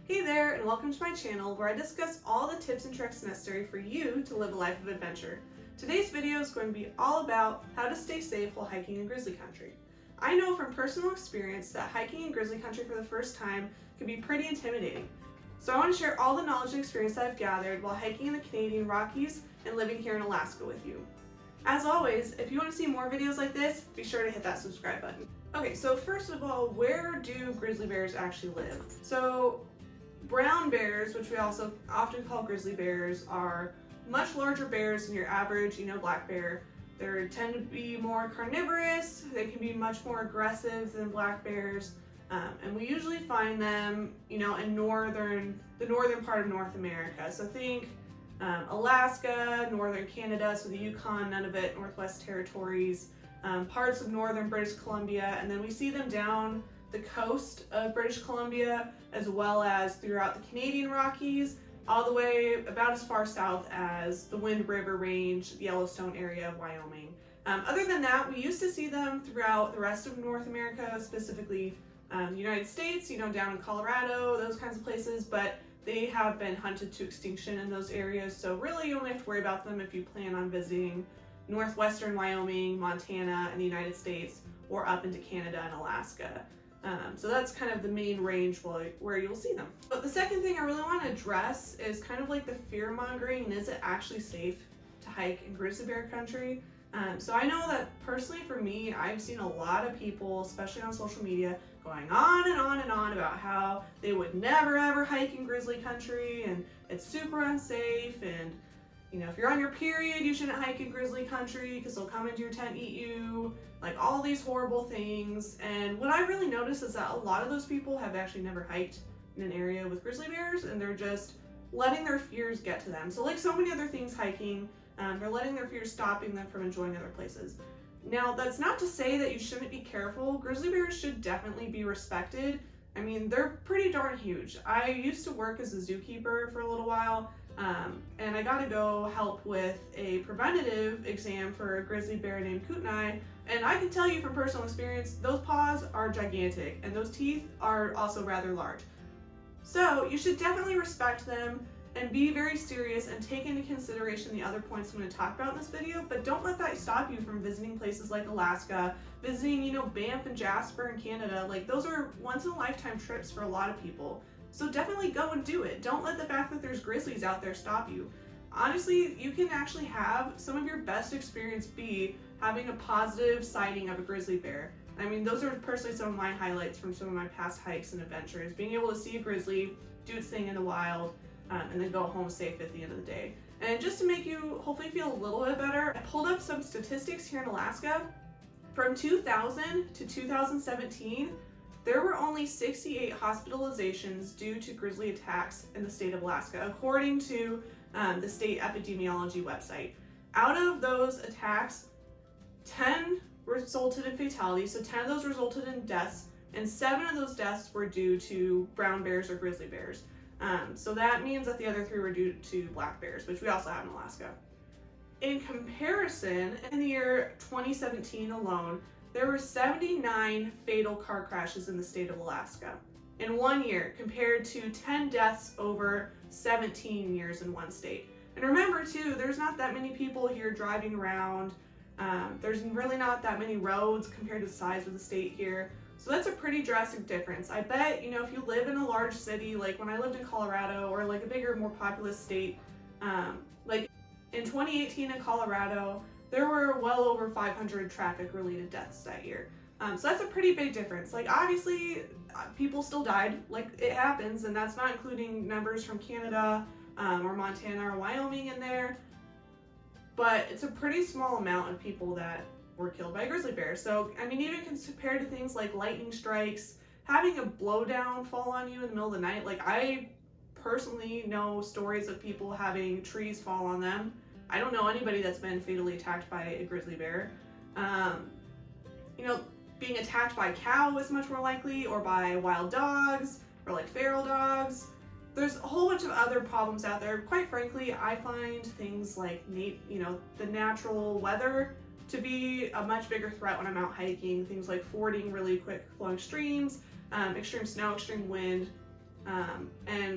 Hey there, and welcome to my channel where I discuss all the tips and tricks necessary for you to live a life of adventure. Today's video is going to be all about how to stay safe while hiking in Grizzly Country. I know from personal experience that hiking in Grizzly Country for the first time can be pretty intimidating. So I want to share all the knowledge and experience I've gathered while hiking in the Canadian Rockies and living here in Alaska with you. As always, if you want to see more videos like this, be sure to hit that subscribe button. Okay, so first of all, where do grizzly bears actually live? So brown bears, which we also often call grizzly bears, are much larger bears than your average, black bear. They tend to be more carnivorous. They can be much more aggressive than black bears. And we usually find them, in the northern part of North America. So think Alaska, northern Canada, so the Yukon, Nunavut, Northwest Territories, parts of northern British Columbia, and then we see them down the coast of British Columbia, as well as throughout the Canadian Rockies, all the way about as far south as the Wind River Range, the Yellowstone area of Wyoming. Other than that, we used to see them throughout the rest of North America, specifically the United States, down in Colorado, those kinds of places, but they have been hunted to extinction in those areas, so really you only have to worry about them if you plan on visiting northwestern Wyoming, Montana, and the United States, or up into Canada and Alaska. So that's kind of the main range where you'll see them. But the second thing I really want to address is kind of like the fear mongering, and is it actually safe to hike in grizzly bear country? So I know that personally for me, I've seen a lot of people, especially on social media, going on and on and on about how they would never ever hike in grizzly country and it's super unsafe, and if you're on your period, you shouldn't hike in grizzly country because they'll come into your tent, eat you, like all these horrible things. And what I really noticed is that a lot of those people have actually never hiked in an area with grizzly bears, and they're just letting their fears get to them. So like so many other things hiking, they're letting their fears stopping them from enjoying other places. Now, that's not to say that you shouldn't be careful. Grizzly bears should definitely be respected. I mean, they're pretty darn huge. I used to work as a zookeeper for a little while, and I got to go help with a preventative exam for a grizzly bear named Kootenai, and I can tell you from personal experience, those paws are gigantic, and those teeth are also rather large. So you should definitely respect them and be very serious and take into consideration the other points I'm going to talk about in this video, but don't let that stop you from visiting places like Alaska, visiting, Banff and Jasper in Canada. Like, those are once-in-a-lifetime trips for a lot of people. So definitely go and do it. Don't let the fact that there's grizzlies out there stop you. Honestly, you can actually have some of your best experience be having a positive sighting of a grizzly bear. I mean, those are personally some of my highlights from some of my past hikes and adventures. Being able to see a grizzly, do its thing in the wild, and then go home safe at the end of the day. And just to make you hopefully feel a little bit better, I pulled up some statistics here in Alaska. From 2000 to 2017, there were only 68 hospitalizations due to grizzly attacks in the state of Alaska, according to the state epidemiology website. Out of those attacks, 10 resulted in fatalities, so 10 of those resulted in deaths, and 7 of those deaths were due to brown bears or grizzly bears. So that means that the other 3 were due to black bears, which we also have in Alaska. In comparison, in the year 2017 alone, there were 79 fatal car crashes in the state of Alaska in 1 year, compared to 10 deaths over 17 years in one state. And remember too, there's not that many people here driving around. There's really not that many roads compared to the size of the state here. So that's a pretty drastic difference. I bet, if you live in a large city, like when I lived in Colorado, or like a bigger, more populous state, like in 2018 in Colorado, there were well over 500 traffic-related deaths that year. So that's a pretty big difference. Like, obviously, people still died, like it happens, and that's not including numbers from Canada or Montana or Wyoming in there. But it's a pretty small amount of people that were killed by grizzly bears. So, I mean, even compared to things like lightning strikes, having a blowdown fall on you in the middle of the night, like I personally know stories of people having trees fall on them. I don't know anybody that's been fatally attacked by a grizzly bear. Being attacked by a cow is much more likely, or by wild dogs, or like feral dogs. There's a whole bunch of other problems out there. Quite frankly, I find things like, the natural weather to be a much bigger threat when I'm out hiking. Things like fording really quick flowing streams, extreme snow, extreme wind, and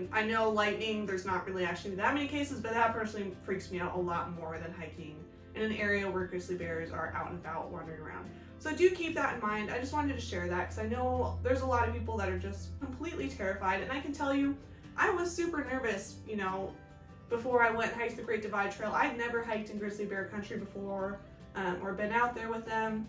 mean, I know lightning, there's not really actually that many cases, but that personally freaks me out a lot more than hiking in an area where grizzly bears are out and about wandering around. So do keep that in mind. I just wanted to share that because I know there's a lot of people that are just completely terrified, and I can tell you, I was super nervous, you know, before I went and hiked the Great Divide Trail. I'd never hiked in grizzly bear country before, or been out there with them.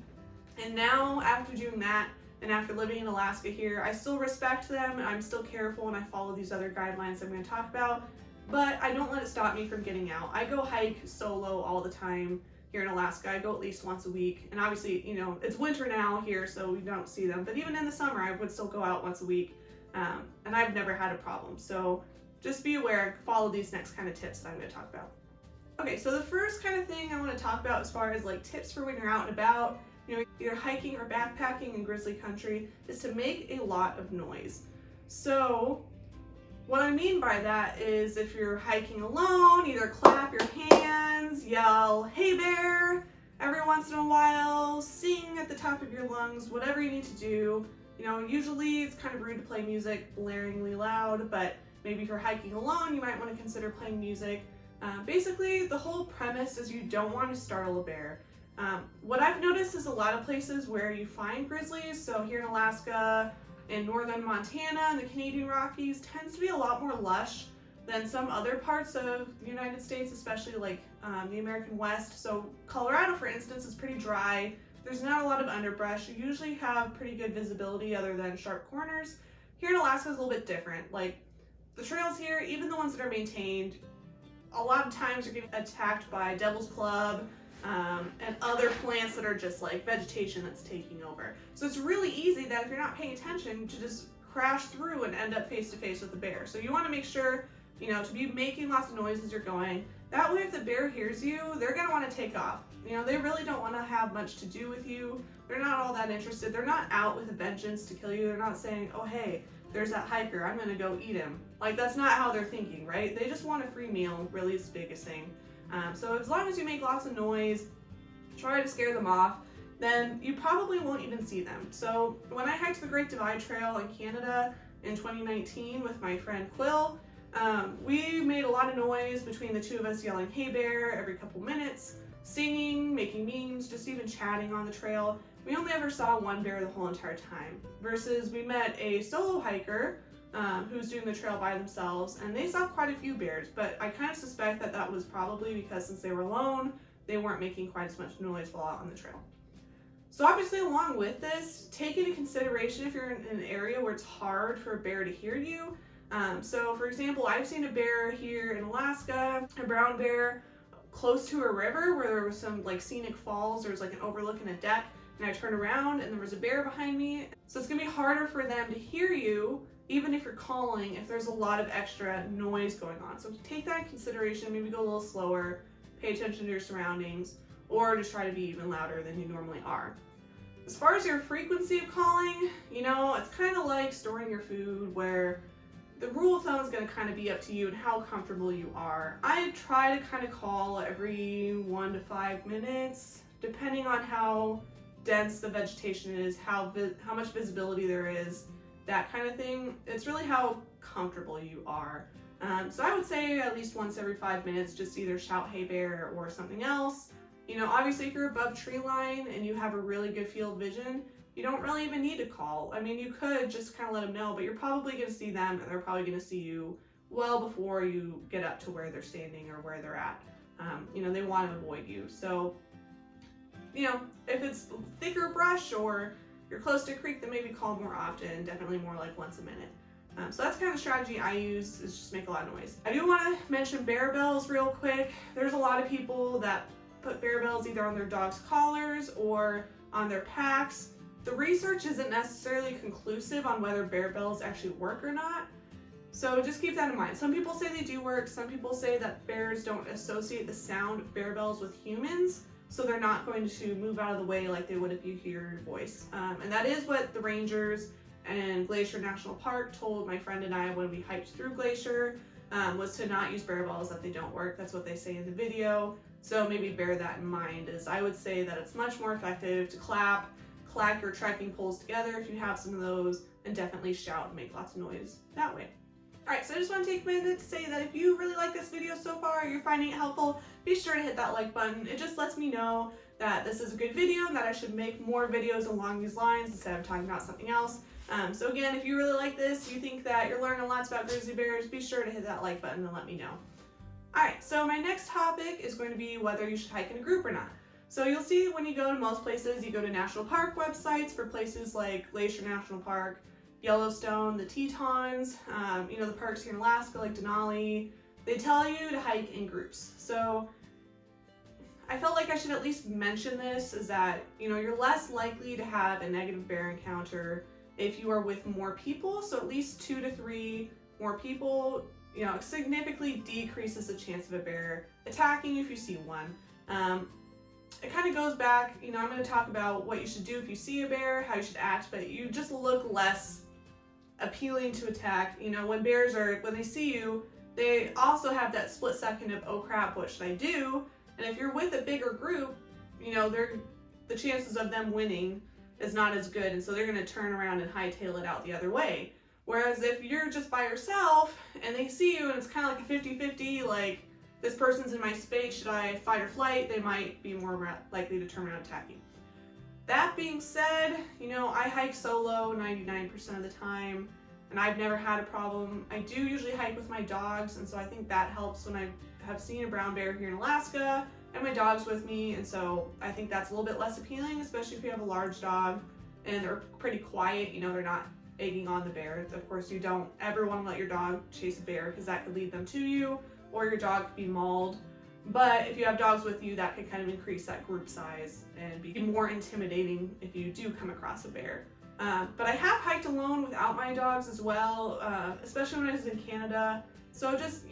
And now after doing that, and after living in Alaska here, I still respect them, and I'm still careful, and I follow these other guidelines I'm going to talk about, but I don't let it stop me from getting out. I go hike solo all the time here in Alaska. I go at least once a week, and obviously, you know, it's winter now here, so we don't see them, but even in the summer, I would still go out once a week, and I've never had a problem. So just be aware, follow these next kind of tips that I'm going to talk about. Okay, so the first kind of thing I want to talk about as far as like tips for when you're out and about, you know, either hiking or backpacking in grizzly country, is to make a lot of noise. So what I mean by that is if you're hiking alone, either clap your hands, yell, "Hey bear," every once in a while, sing at the top of your lungs, whatever you need to do. You know, usually it's kind of rude to play music blaringly loud, but maybe if you're hiking alone, you might want to consider playing music. Basically, the whole premise is you don't want to startle a bear. What I've noticed is a lot of places where you find grizzlies, so here in Alaska, in northern Montana, and the Canadian Rockies, tends to be a lot more lush than some other parts of the United States, especially like the American West. So Colorado, for instance, is pretty dry. There's not a lot of underbrush. You usually have pretty good visibility other than sharp corners. Here in Alaska is a little bit different. Like the trails here, even the ones that are maintained, a lot of times you're getting attacked by devil's club, and other plants that are just like vegetation that's taking over. So it's really easy that if you're not paying attention to just crash through and end up face to face with the bear. So you want to make sure, you know, to be making lots of noise as you're going. That way if the bear hears you, they're going to want to take off. You know, they really don't want to have much to do with you. They're not all that interested. They're not out with a vengeance to kill you. They're not saying, "Oh, hey, there's that hiker, I'm going to go eat him." Like, that's not how they're thinking, right? They just want a free meal, really is the biggest thing. So as long as you make lots of noise, try to scare them off, then you probably won't even see them. So when I hiked the Great Divide Trail in Canada in 2019 with my friend Quill, we made a lot of noise between the two of us, yelling "Hey bear" every couple minutes, singing, making memes, just even chatting on the trail. We only ever saw one bear the whole entire time, versus we met a solo hiker who was doing the trail by themselves, and they saw quite a few bears, but I kind of suspect that that was probably because since they were alone, they weren't making quite as much noise while out on the trail. So obviously along with this, take into consideration if you're in an area where it's hard for a bear to hear you. So for example, I've seen a bear here in Alaska, a brown bear, close to a river where there was some like scenic falls. There was like an overlooking a deck, and I turned around and there was a bear behind me. So it's gonna be harder for them to hear you even if you're calling, if there's a lot of extra noise going on. So take that in consideration, maybe go a little slower, pay attention to your surroundings, or just try to be even louder than you normally are. As far as your frequency of calling, you know, it's kind of like storing your food, where the rule of thumb is going to kind of be up to you and how comfortable you are. I try to kind of call every 1 to 5 minutes, depending on how dense the vegetation is, how much visibility there is, that kind of thing. It's really how comfortable you are. So I would say at least once every 5 minutes, just either shout "Hey bear" or something else. You know, obviously if you're above tree line and you have a really good field vision, you don't really even need to call. I mean, you could just kind of let them know, but you're probably going to see them and they're probably going to see you well before you get up to where they're standing or where they're at. You know, they want to avoid you. So, you know, if it's thicker brush or you're close to a creek, then maybe call more often, definitely more like once a minute. So that's kind of the strategy I use, is just make a lot of noise. I do want to mention bear bells real quick. There's a lot of people that put bear bells either on their dog's collars or on their packs. The research isn't necessarily conclusive on whether bear bells actually work or not. So just keep that in mind. Some people say they do work. Some people say that bears don't associate the sound of bear bells with humans, so they're not going to move out of the way like they would if you hear your voice. And that is what the rangers and Glacier National Park told my friend and I when we hiked through Glacier, was to not use bear bells, that they don't work. That's what they say in the video. So maybe bear that in mind, as I would say that it's much more effective to clap your trekking poles together if you have some of those, and definitely shout and make lots of noise that way. Alright, so I just want to take a minute to say that if you really like this video so far, you're finding it helpful, be sure to hit that like button. It just lets me know that this is a good video and that I should make more videos along these lines instead of talking about something else. So again, if you really like this, you think that you're learning lots about grizzly bears, be sure to hit that like button and let me know. Alright, so my next topic is going to be whether you should hike in a group or not. So you'll see when you go to most places, you go to national park websites for places like Glacier National Park, Yellowstone, the Tetons, the parks here in Alaska like Denali. They tell you to hike in groups. So I felt like I should at least mention this, is that, you're less likely to have a negative bear encounter if you are with more people. So at least 2 to 3 more people, significantly decreases the chance of a bear attacking you if you see one. It kind of goes back, I'm going to talk about what you should do if you see a bear, how you should act, but you just look less appealing to attack. When bears when they see you, they also have that split second of, oh crap, what should I do? And if you're with a bigger group, the chances of them winning is not as good, and so they're going to turn around and hightail it out the other way. Whereas if you're just by yourself and they see you and it's kind of like a 50-50, like, this person's in my space, should I fight or flight? They might be more likely to turn around and attack you. That being said, I hike solo 99% of the time, and I've never had a problem. I do usually hike with my dogs, and so I think that helps when I have seen a brown bear here in Alaska and my dog's with me, and so I think that's a little bit less appealing, especially if you have a large dog and they're pretty quiet, they're not egging on the bear. Of course, you don't ever want to let your dog chase a bear because that could lead them to you, or your dog could be mauled. But if you have dogs with you, that could kind of increase that group size and be more intimidating if you do come across a bear. But I have hiked alone without my dogs as well, especially when I was in Canada. So just,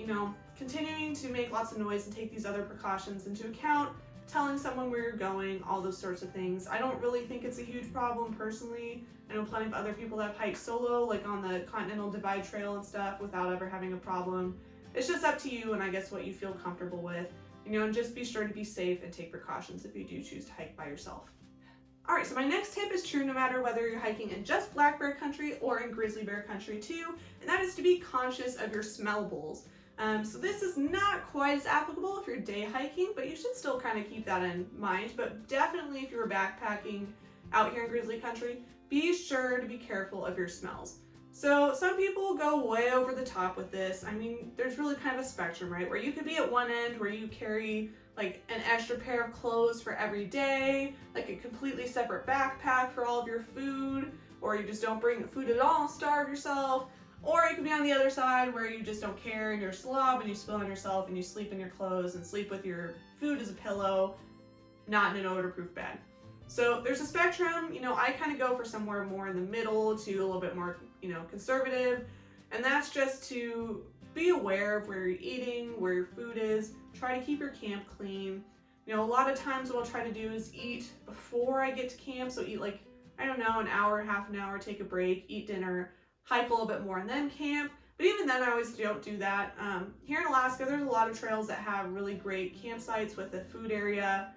continuing to make lots of noise and take these other precautions into account, telling someone where you're going, all those sorts of things. I don't really think it's a huge problem personally. I know plenty of other people that have hiked solo, like on the Continental Divide Trail and stuff, without ever having a problem. It's just up to you and I guess what you feel comfortable with, and just be sure to be safe and take precautions if you do choose to hike by yourself. Alright, so my next tip is true no matter whether you're hiking in just black bear country or in grizzly bear country too, and that is to be conscious of your smell bowls. So this is not quite as applicable if you're day hiking, but you should still kind of keep that in mind. But definitely if you're backpacking out here in grizzly country, be sure to be careful of your smells. So some people go way over the top with this. I mean, there's really kind of a spectrum, right? Where you could be at one end where you carry like an extra pair of clothes for every day, like a completely separate backpack for all of your food, or you just don't bring food at all and starve yourself. Or you could be on the other side where you just don't care and you're a slob and you spill on yourself and you sleep in your clothes and sleep with your food as a pillow, not in an odor-proof bag. So there's a spectrum. I kind of go for somewhere more in the middle to a little bit more, conservative. And that's just to be aware of where you're eating, where your food is. Try to keep your camp clean. A lot of times what I'll try to do is eat before I get to camp. So eat like, an hour, half an hour, take a break, eat dinner, hike a little bit more and then camp. But even then I always don't do that. Here in Alaska, there's a lot of trails that have really great campsites with a food area,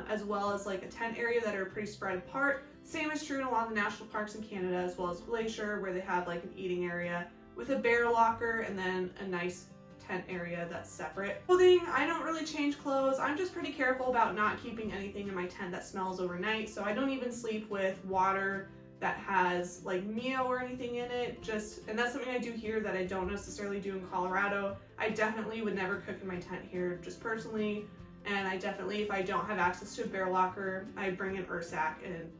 as well as like a tent area that are pretty spread apart. Same is true in a lot of the national parks in Canada, as well as Glacier, where they have like an eating area with a bear locker and then a nice tent area that's separate. Clothing, I don't really change clothes. I'm just pretty careful about not keeping anything in my tent that smells overnight. So I don't even sleep with water that has like Mio or anything in it, and that's something I do here that I don't necessarily do in Colorado. I definitely would never cook in my tent here, just personally, and I definitely, if I don't have access to a bear locker, I bring an Ursack and,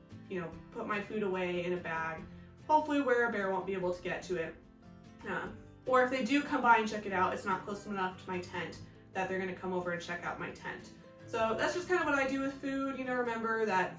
put my food away in a bag, hopefully where a bear won't be able to get to it. Or if they do come by and check it out, it's not close enough to my tent that they're gonna come over and check out my tent. So that's just kind of what I do with food. Remember that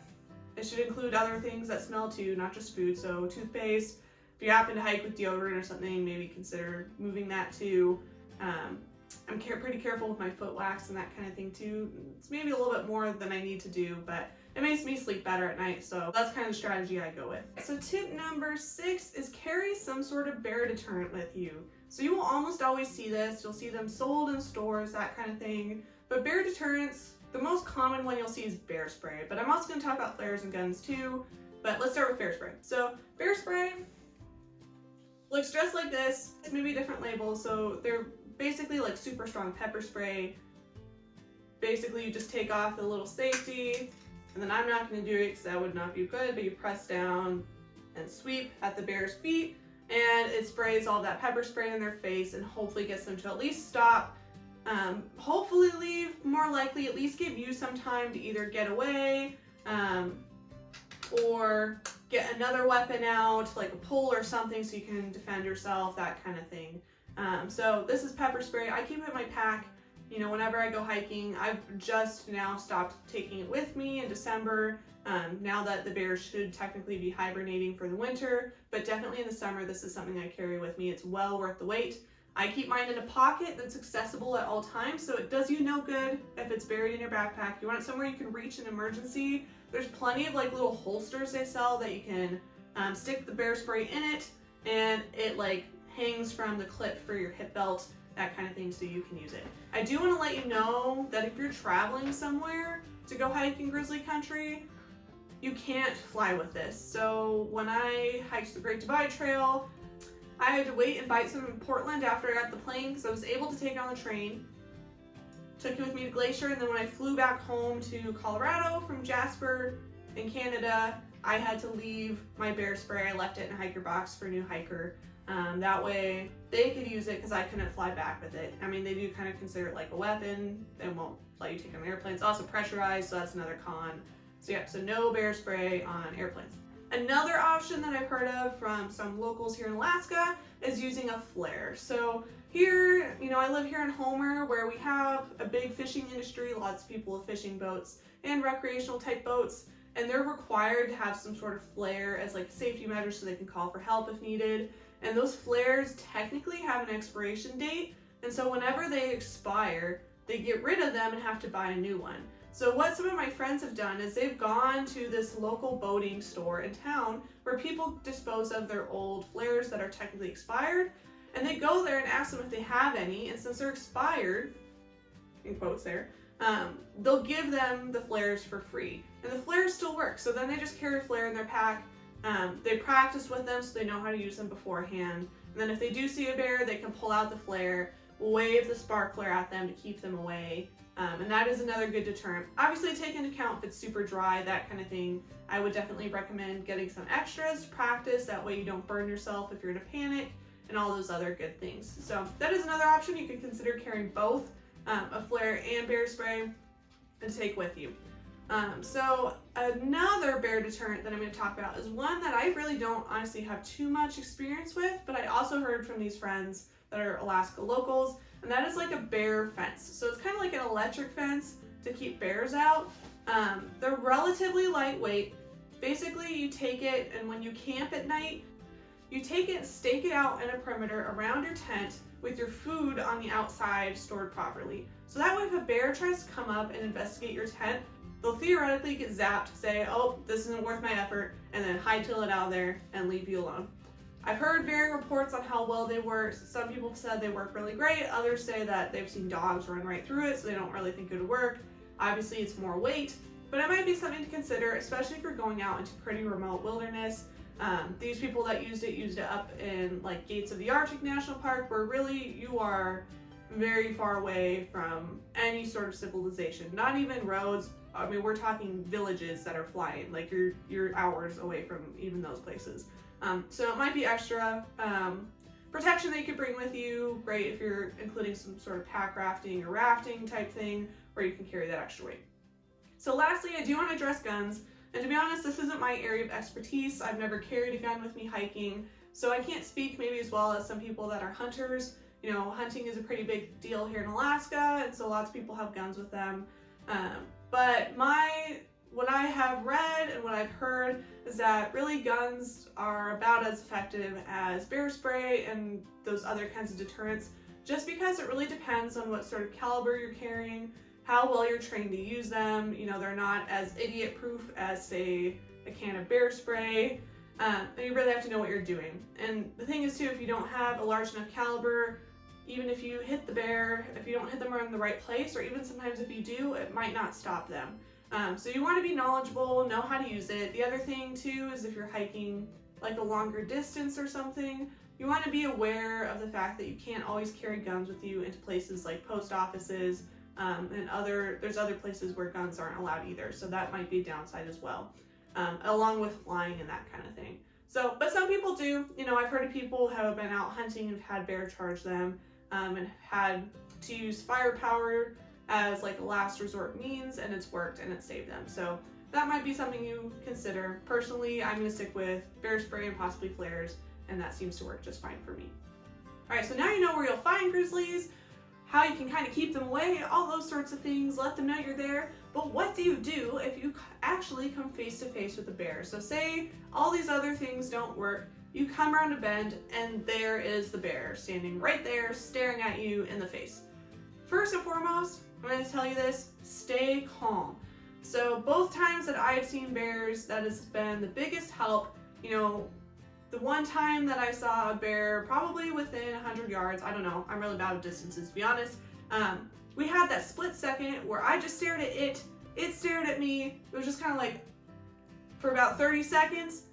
it should include other things that smell too, not just food. So toothpaste, if you happen to hike with deodorant or something, maybe consider moving that too. I'm pretty careful with my foot wax and that kind of thing too. It's maybe a little bit more than I need to do, but it makes me sleep better at night, so that's kind of the strategy I go with. So tip number 6 is carry some sort of bear deterrent with you. So you will almost always see this. You'll see them sold in stores, that kind of thing. But bear deterrents, the most common one you'll see is bear spray, but I'm also going to talk about flares and guns too, but let's start with bear spray. So bear spray, Looks just like this. It's maybe different labels, so they're basically like super strong pepper spray. Basically, you just take off the little safety, and then I'm not going to do it because that would not be good, but you press down and sweep at the bear's feet, and it sprays all that pepper spray in their face and hopefully gets them to at least stop, hopefully leave, more likely at least give you some time to either get away or get another weapon out, like a pole or something so you can defend yourself, that kind of thing. So this is pepper spray. I keep it in my pack, you know, whenever I go hiking. I've just now stopped taking it with me in December, now that the bears should technically be hibernating for the winter, but definitely in the summer this is something I carry with me. It's well worth the wait. I keep mine in a pocket that's accessible at all times, so it does you no good if it's buried in your backpack. You want it somewhere you can reach in emergency. There's plenty of like little holsters they sell that you can stick the bear spray in it, and it like hangs from the clip for your hip belt, that kind of thing, so you can use it. I do want to let you know that if you're traveling somewhere to go hike in Grizzly Country, you can't fly with this. So when I hiked the Great Divide Trail, I had to wait and bite some in Portland after I got the plane because I was able to take it on the train. Took it with me to Glacier, and then when I flew back home to Colorado from Jasper in Canada, I had to leave my bear spray. I left it in a hiker box for a new hiker. That way they could use it because I couldn't fly back with it. I mean, they do kind of consider it like a weapon and won't let you take it on an airplane. It's also pressurized, so that's another con. So yeah, so no bear spray on airplanes. Another option that I've heard of from some locals here in Alaska is using a flare. So here, you know, I live here in Homer where we have a big fishing industry, lots of people with fishing boats and recreational type boats, and they're required to have some sort of flare as like a safety measure so they can call for help if needed. And those flares technically have an expiration date, and so whenever they expire, they get rid of them and have to buy a new one. So what some of my friends have done is they've gone to this local boating store in town where people dispose of their old flares that are technically expired, and they go there and ask them if they have any, and since they're expired, in quotes there, they'll give them the flares for free. And the flares still work, so then they just carry a flare in their pack. They practice with them so they know how to use them beforehand, and then if they do see a bear, they can pull out the flare, wave the sparkler at them to keep them away. And that is another good deterrent. Obviously take into account if it's super dry, that kind of thing. I would definitely recommend getting some extras to practice, that way you don't burn yourself if you're in a panic, and all those other good things. So that is another option. You can consider carrying both a flare and bear spray and take with you. So another bear deterrent that I'm going to talk about is one that I really don't honestly have too much experience with, but I also heard from these friends that are Alaska locals, and that is like a bear fence. So it's kind of like an electric fence to keep bears out. They're relatively lightweight. Basically, you take it, and when you camp at night, you take it, stake it out in a perimeter around your tent with your food on the outside stored properly. So that way if a bear tries to come up and investigate your tent, they'll theoretically get zapped, say, oh, this isn't worth my effort, and then hightail it out of there and leave you alone. I've heard varying reports on how well they work. Some people have said they work really great. Others say that they've seen dogs run right through it, so they don't really think it would work. Obviously, it's more weight, but it might be something to consider, especially if you're going out into pretty remote wilderness. These people that used it up in like Gates of the Arctic National Park, where really you are very far away from any sort of civilization, not even roads. I mean, we're talking villages that are flying, like you're hours away from even those places. So it might be extra protection that you could bring with you. Great if you're including some sort of pack rafting or rafting type thing where you can carry that extra weight. So lastly, I do want to address guns. And to be honest, this isn't my area of expertise. I've never carried a gun with me hiking, so I can't speak maybe as well as some people that are hunters. You know, hunting is a pretty big deal here in Alaska, and so lots of people have guns with them. But what I have read and what I've heard is that really guns are about as effective as bear spray and those other kinds of deterrents, just because it really depends on what sort of caliber you're carrying, how well you're trained to use them. You know, they're not as idiot proof as, say, a can of bear spray, and you really have to know what you're doing. And the thing is too, if you don't have a large enough caliber, even if you hit the bear, if you don't hit them in the right place, or even sometimes if you do, it might not stop them. So you want to be knowledgeable, know how to use it. The other thing too is if you're hiking like a longer distance or something, you want to be aware of the fact that you can't always carry guns with you into places like post offices, and there's other places where guns aren't allowed either, so that might be a downside as well, along with flying and that kind of thing. So, but some people do, I've heard of people who have been out hunting and had bear charge them, and had to use firepower as like a last resort means, and it's worked and it saved them. So that might be something you consider. Personally, I'm going to stick with bear spray and possibly flares, and that seems to work just fine for me. All right, so now you know where you'll find grizzlies, how you can kind of keep them away, all those sorts of things, let them know you're there. But what do you do if you actually come face to face with a bear? So say all these other things don't work, you come around a bend and there is the bear standing right there staring at you in the face. First and foremost, I'm going to tell you this, stay calm. So both times that I've seen bears, that has been the biggest help. The one time that I saw a bear probably within 100 yards, I don't know, I'm really bad with distances to be honest. We had that split second where I just stared at it stared at me. It was just kind of like, for about 30 seconds,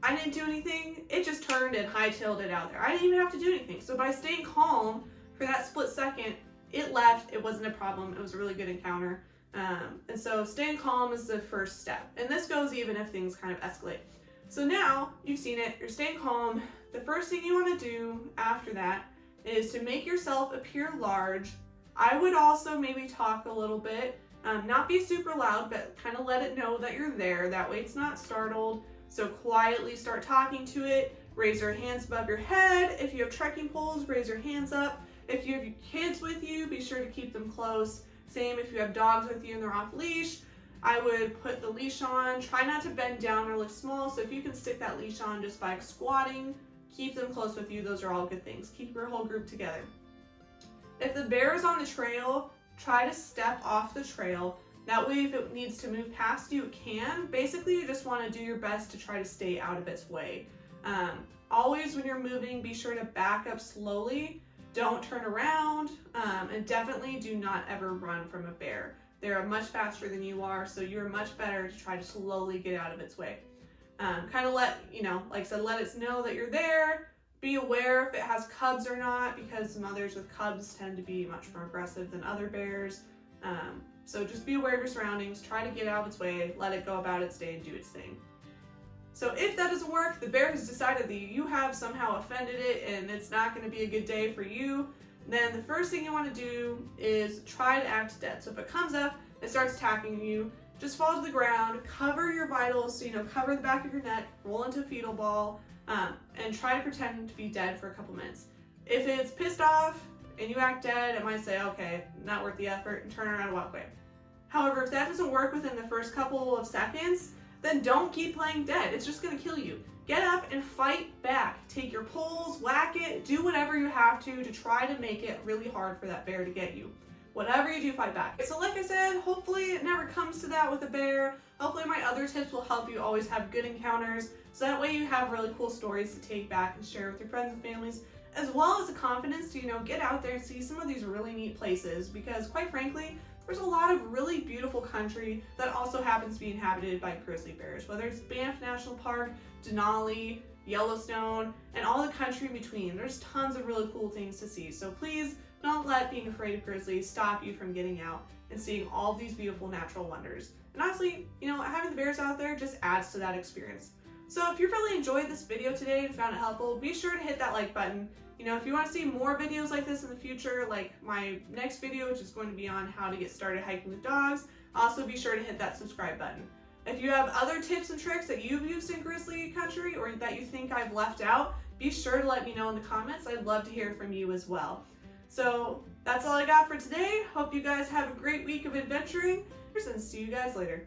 I didn't do anything. It just turned and hightailed it out there. I didn't even have to do anything. So by staying calm for that split second, it left. It wasn't a problem. It was a really good encounter. And so staying calm is the first step. And this goes even if things kind of escalate. So now you've seen it, you're staying calm. The first thing you want to do after that is to make yourself appear large. I would also maybe talk a little bit, not be super loud, but kind of let it know that you're there. That way it's not startled. So quietly start talking to it. Raise your hands above your head. If you have trekking poles, raise your hands up. If you have your kids with you, be sure to keep them close. Same if you have dogs with you and they're off leash. I would put the leash on, try not to bend down or look small, so if you can stick that leash on just by squatting, keep them close with you, those are all good things. Keep your whole group together. If the bear is on the trail, try to step off the trail. That way if it needs to move past you, it can. Basically, you just want to do your best to try to stay out of its way. Always when you're moving, be sure to back up slowly, don't turn around, and definitely do not ever run from a bear. They're much faster than you are, so you're much better to try to slowly get out of its way. Kind of let, like I said, let it know that you're there. Be aware if it has cubs or not, because mothers with cubs tend to be much more aggressive than other bears. So just be aware of your surroundings, try to get out of its way, let it go about its day and do its thing. So if that doesn't work, the bear has decided that you have somehow offended it and it's not going to be a good day for you, then the first thing you want to do is try to act dead. So if it comes up and starts attacking you, just fall to the ground, cover your vitals, so cover the back of your neck, roll into a fetal ball, and try to pretend to be dead for a couple minutes. If it's pissed off and you act dead, it might say, okay, not worth the effort, and turn around and walk away. However, if that doesn't work within the first couple of seconds, then don't keep playing dead. It's just going to kill you. Get up and fight back. Take your poles, whack it, do whatever you have to try to make it really hard for that bear to get you. Whatever you do, fight back. So like I said, hopefully it never comes to that with a bear. Hopefully my other tips will help you always have good encounters, so that way you have really cool stories to take back and share with your friends and families, as well as the confidence to, get out there and see some of these really neat places, because quite frankly, there's a lot of really beautiful country that also happens to be inhabited by grizzly bears, whether it's Banff National Park, Denali, Yellowstone, and all the country in between. There's tons of really cool things to see. So please don't let being afraid of grizzlies stop you from getting out and seeing all of these beautiful natural wonders. And honestly, having the bears out there just adds to that experience. So if you really enjoyed this video today and found it helpful, be sure to hit that like button. If you want to see more videos like this in the future, like my next video, which is going to be on how to get started hiking with dogs, also be sure to hit that subscribe button. If you have other tips and tricks that you've used in Grizzly Country or that you think I've left out, be sure to let me know in the comments. I'd love to hear from you as well. So that's all I got for today. Hope you guys have a great week of adventuring, and see you guys later.